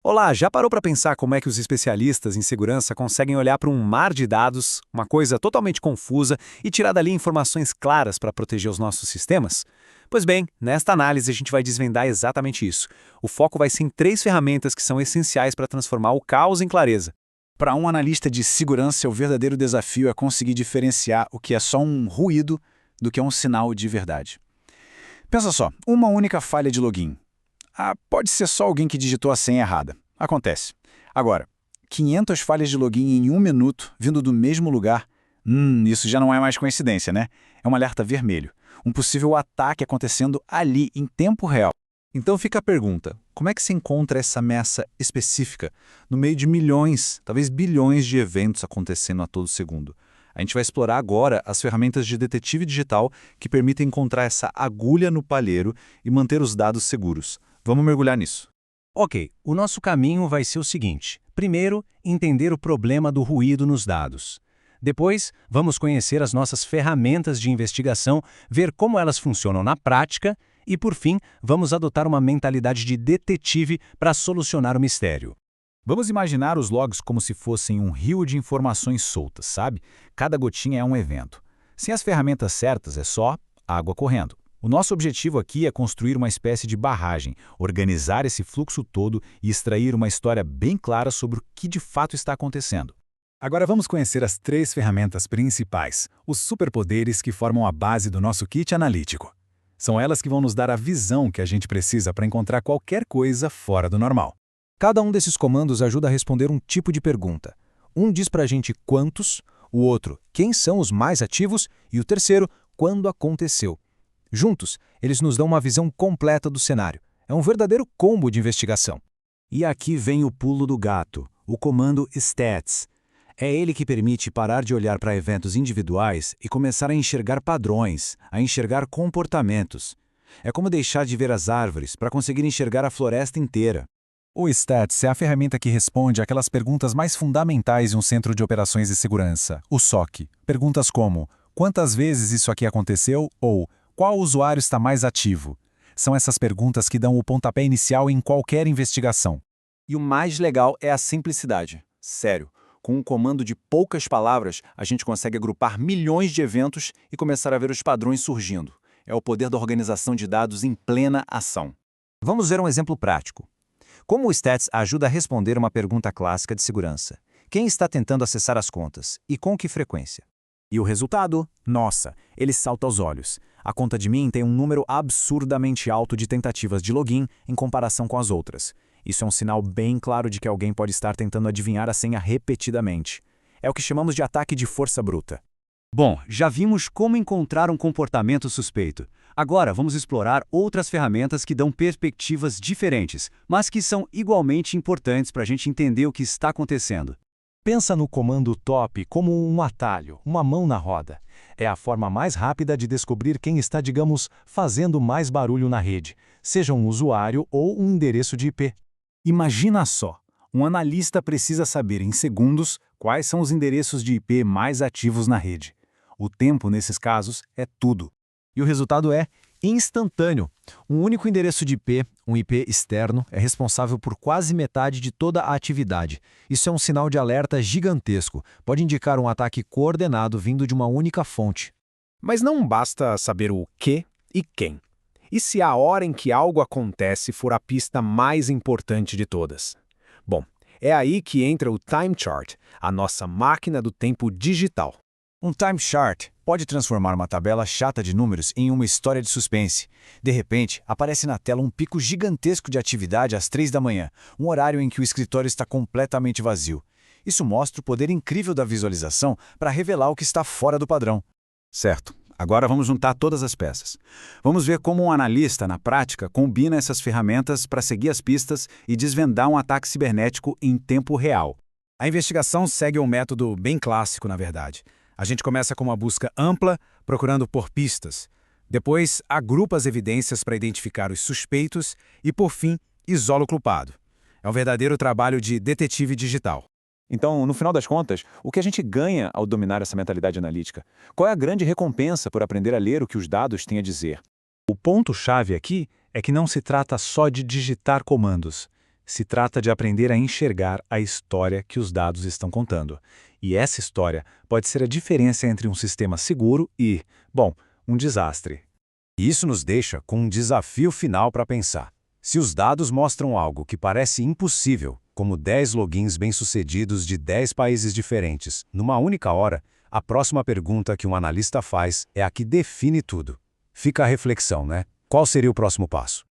Olá, já parou para pensar como é que os especialistas em segurança conseguem olhar para um mar de dados, uma coisa totalmente confusa, e tirar dali informações claras para proteger os nossos sistemas? Pois bem, nesta análise a gente vai desvendar exatamente isso. O foco vai ser em três ferramentas que são essenciais para transformar o caos em clareza. Para um analista de segurança, o verdadeiro desafio é conseguir diferenciar o que é só um ruído do que é um sinal de verdade. Pensa só, uma única falha de login. Pode ser só alguém que digitou a senha errada. Acontece. Agora, 500 falhas de login em 1 minuto, vindo do mesmo lugar, isso já não é mais coincidência, né? É um alerta vermelho. Um possível ataque acontecendo ali, em tempo real. Então fica a pergunta, como é que se encontra essa ameaça específica no meio de milhões, talvez bilhões de eventos acontecendo a todo segundo? A gente vai explorar agora as ferramentas de detetive digital que permitem encontrar essa agulha no palheiro e manter os dados seguros. Vamos mergulhar nisso. Ok, o nosso caminho vai ser o seguinte. Primeiro, entender o problema do ruído nos dados. Depois, vamos conhecer as nossas ferramentas de investigação, ver como elas funcionam na prática e, por fim, vamos adotar uma mentalidade de detetive para solucionar o mistério. Vamos imaginar os logs como se fossem um rio de informações soltas, sabe? Cada gotinha é um evento. Sem as ferramentas certas, é só água correndo. O nosso objetivo aqui é construir uma espécie de barragem, organizar esse fluxo todo e extrair uma história bem clara sobre o que de fato está acontecendo. Agora vamos conhecer as três ferramentas principais, os superpoderes que formam a base do nosso kit analítico. São elas que vão nos dar a visão que a gente precisa para encontrar qualquer coisa fora do normal. Cada um desses comandos ajuda a responder um tipo de pergunta. Um diz para a gente quantos, o outro quem são os mais ativos e o terceiro quando aconteceu. Juntos, eles nos dão uma visão completa do cenário. É um verdadeiro combo de investigação. E aqui vem o pulo do gato, o comando stats. É ele que permite parar de olhar para eventos individuais e começar a enxergar padrões, a enxergar comportamentos. É como deixar de ver as árvores para conseguir enxergar a floresta inteira. O Stats é a ferramenta que responde àquelas perguntas mais fundamentais de um centro de operações de segurança, o SOC. Perguntas como, quantas vezes isso aqui aconteceu? Ou, qual usuário está mais ativo? São essas perguntas que dão o pontapé inicial em qualquer investigação. E o mais legal é a simplicidade. Sério, com um comando de poucas palavras, a gente consegue agrupar milhões de eventos e começar a ver os padrões surgindo. É o poder da organização de dados em plena ação. Vamos ver um exemplo prático. Como o Stats ajuda a responder uma pergunta clássica de segurança? Quem está tentando acessar as contas e com que frequência? E o resultado? Nossa, ele salta aos olhos. A conta de mim tem um número absurdamente alto de tentativas de login em comparação com as outras. Isso é um sinal bem claro de que alguém pode estar tentando adivinhar a senha repetidamente. É o que chamamos de ataque de força bruta. Bom, já vimos como encontrar um comportamento suspeito. Agora vamos explorar outras ferramentas que dão perspectivas diferentes, mas que são igualmente importantes para a gente entender o que está acontecendo. Pensa no comando top como um atalho, uma mão na roda. É a forma mais rápida de descobrir quem está, digamos, fazendo mais barulho na rede, seja um usuário ou um endereço de IP. Imagina só, um analista precisa saber em segundos quais são os endereços de IP mais ativos na rede. O tempo, nesses casos, é tudo. E o resultado é instantâneo. Um único endereço de IP, um IP externo, é responsável por quase metade de toda a atividade. Isso é um sinal de alerta gigantesco. Pode indicar um ataque coordenado vindo de uma única fonte. Mas não basta saber o que e quem. E se a hora em que algo acontece for a pista mais importante de todas? Bom, é aí que entra o Time Chart, a nossa máquina do tempo digital. Um time chart pode transformar uma tabela chata de números em uma história de suspense. De repente, aparece na tela um pico gigantesco de atividade às 3 da manhã, um horário em que o escritório está completamente vazio. Isso mostra o poder incrível da visualização para revelar o que está fora do padrão. Certo, agora vamos juntar todas as peças. Vamos ver como um analista, na prática, combina essas ferramentas para seguir as pistas e desvendar um ataque cibernético em tempo real. A investigação segue um método bem clássico, na verdade. A gente começa com uma busca ampla, procurando por pistas. Depois, agrupa as evidências para identificar os suspeitos e, por fim, isola o culpado. É um verdadeiro trabalho de detetive digital. Então, no final das contas, o que a gente ganha ao dominar essa mentalidade analítica? Qual é a grande recompensa por aprender a ler o que os dados têm a dizer? O ponto-chave aqui é que não se trata só de digitar comandos. Se trata de aprender a enxergar a história que os dados estão contando. E essa história pode ser a diferença entre um sistema seguro e, bom, um desastre. Isso nos deixa com um desafio final para pensar. Se os dados mostram algo que parece impossível, como 10 logins bem-sucedidos de 10 países diferentes, numa única hora, a próxima pergunta que um analista faz é a que define tudo. Fica a reflexão, né? Qual seria o próximo passo?